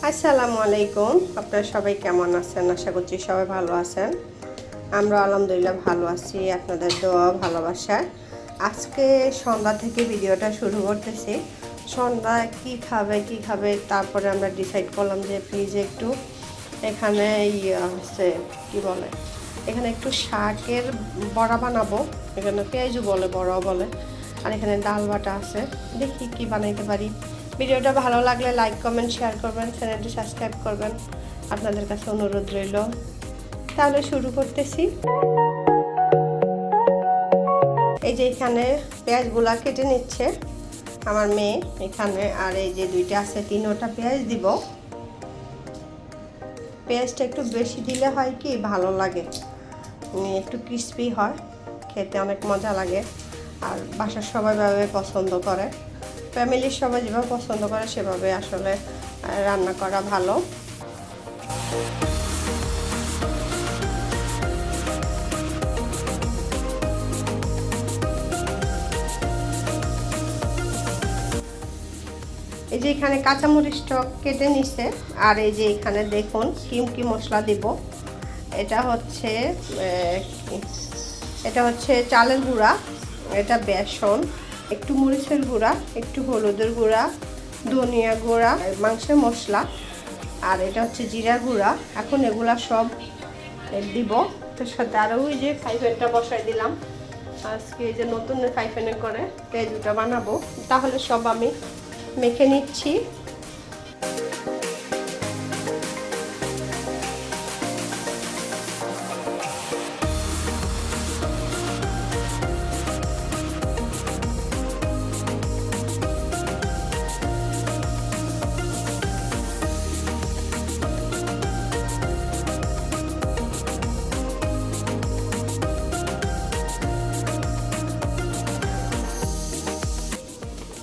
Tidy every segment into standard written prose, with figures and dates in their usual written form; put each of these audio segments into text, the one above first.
আসসালামু আলাইকুম। আপনারা সবাই কেমন আছেন? আশা করছি সবাই ভালো আছেন। আমরা আলহামদুলিল্লাহ ভালো আছি, আপনাদের দোয়া ভালোবাসায়। আজকে সন্ধ্যা থেকে ভিডিওটা শুরু করতেছি। সন্ধ্যায় কী খাবে তারপরে আমরা ডিসাইড করলাম যে ফ্রিজে একটু এখানে আছে কী বলে, এখানে একটু শাকের বড়া বানাবো। এখানে পেঁয়াজু বলে, বড়াও বলে। আর এখানে ডাল বাটা আছে, দেখি কি বানাইতে পারি। ভিডিওটা ভালো লাগলে লাইক কমেন্ট শেয়ার করবেন, চ্যানেলটি সাবস্ক্রাইব করবেন, আপনাদের কাছে অনুরোধ রইল। তাহলে শুরু করতেছি। এই যে এখানে পেঁয়াজগুলা কেটে নিচ্ছে আমার মেয়ে এখানে, আর এই যে দুইটা আছে, তিনটা পেঁয়াজ দিব। পেঁয়াজটা একটু বেশি দিলে হয় কি ভালো লাগে, একটু ক্রিস্পি হয়, খেতে অনেক মজা লাগে। আর বাসার সবাই ভাবে পছন্দ করে, ফ্যামিলির সবাই যেভাবে পছন্দ করে সেভাবে আসলে রান্না করা ভালো। এই যে এখানে কাঁচামরিচটা কেটে নিচ্ছে, আর এই যে এখানে দেখুন কি মশলা দিব। এটা হচ্ছে চালের গুঁড়া, এটা বেসন, একটু মরিচের গুঁড়া, একটু হলুদের গুঁড়া, ধনিয়া গুঁড়া, মাংসের মশলা, আর এটা হচ্ছে জিরা গুঁড়া। এখন এগুলা সব দিব। তার সাথে আরও ওই যে ফ্রাই প্যানটা বসাই দিলাম। আজকে এই যে নতুন ফ্রাই প্যানে করে পেঁয়াজুটা বানাবো, তাহলে সব আমি মেখে নিচ্ছি।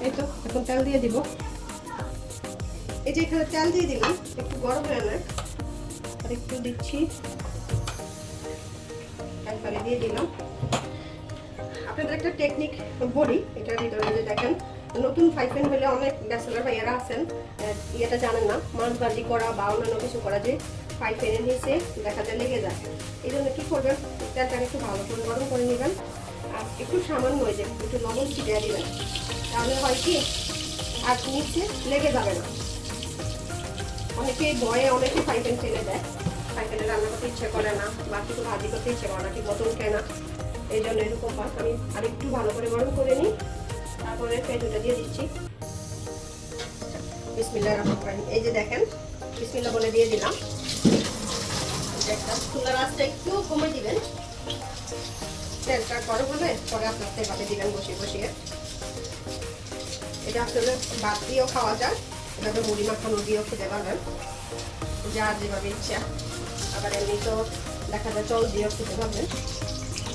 এই তো এখন তেল দিয়ে দিব। এই যে এখানে তেল দিয়ে দিলাম, একটু গরম হয়ে নেয়, আর একটু দিচ্ছি, একবারে দিয়ে দিলাম। আপনাদের একটা টেকনিক বলি, এটার ভিতরে যে দেখেন, নতুন ফ্রাই প্যান হলে অনেক ব্যাচেলার ভাইয়ারা আছেন এটা জানেন না, মাছ ভাজি করা বা অন্যান্য কিছু করা যে ফ্রাই প্যানের নিচে দেখা যায় লেগে যায়। এই জন্য কী করবেন, তেলটাকে একটু ভালো করে গরম করে নেবেন, আর একটু সামান্য হয়ে যায় একটু লবণ ছিটিয়ে দিবেন, তাহলে হয় কি আর নিচে লেগে যাবে না। অনেকে ভয়ে অনেকে ফ্রাই প্যান ফেলে দেয়, ফ্রাই প্যানে রান্না করতে ইচ্ছে করে না বা কিছু ভাজি করতে ইচ্ছে করে না, ঠিক মতন উঠে না, এই জন্য এরকম হয়। আমি আর একটু ভালো করে গরম করে নিই, তারপরে পেঁয়াজটা দিয়ে দিচ্ছি। বিসমিল্লাহ রহমানির রহিম। এই যে দেখেন বিসমিল্লাহ বলে দিয়ে দিলাম। চুলার আঁচটা একটু কমে দিবেন, তেলটা গরম হলে পরে আপনার তেলটাতে দিবেন বসিয়ে বসিয়ে। এটা আসলে ভাত দিয়েও খাওয়া যায়, এভাবে মুড়ি মাখানো দিয়েও খেতে পারবেন, যার যেভাবে ইচ্ছা। আবার এমনি তো দেখা যায় জল দিয়েও খেতে পারবেন।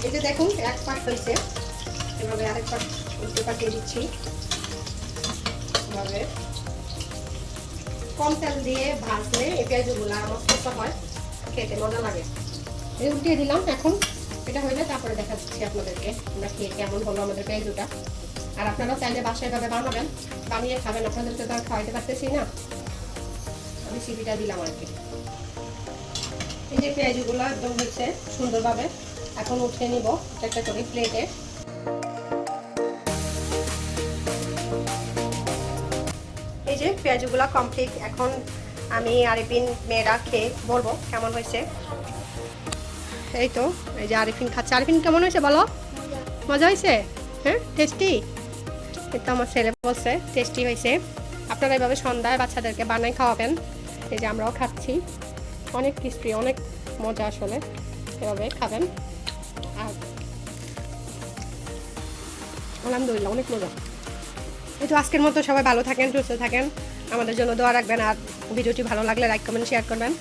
এই যে দেখুন এক পাট হয়েছে, এভাবে আরেক পাট উল্টে পাঠিয়ে দিচ্ছি। এভাবে কম তেল দিয়ে ভাজলে এই পেঁয়াজগুলো মস্ত হয়, খেতে মজা লাগে। এই উল্টিয়ে দিলাম। এখন এটা হইলে তারপরে দেখা যাচ্ছে আপনাদেরকে আমরা খেয়ে কেমন হলো আমাদের পেঁয়াজুটা। আর আপনারাও চাইলে বাসায় এভাবে বানাবেন, বানিয়ে খাবেন। আপনাদেরকে তো আর খাওয়াইতে পারতেছি না, আমি সিপিটা দিলাম আর কি। এই যে পেঁয়াজগুলো একদম হচ্ছে সুন্দরভাবে, এখন উঠিয়ে নিব একটা করে প্লেটে। এই যে পেঁয়াজগুলো কমপ্লিট। এখন আমি আরিফিন মেয়েরা খেয়ে বলবো কেমন হয়েছে। এই তো এই যে আরিফিন খাচ্ছে। আরিফিন কেমন হয়েছে বলো? মজা হয়েছে? হ্যাঁ, টেস্টি। কিন্তু আমার ছেলে বলছে টেস্টি হয়েছে। আপনারা এইভাবে সন্ধ্যায় বাচ্চাদেরকে বানাই খাওয়াবেন। এই যে আমরাও খাচ্ছি, অনেক ক্রিস্পি, অনেক মজা আসলে, এভাবে খাবেন। আর আলহামদুলিল্লাহ অনেক মজা। এই তো আজকের মতো সবাই ভালো থাকেন, সুস্থ থাকেন, আমাদের জন্য দোয়া রাখবেন। আর ভিডিওটি ভালো লাগলে লাইক কমেন্ট শেয়ার করবেন।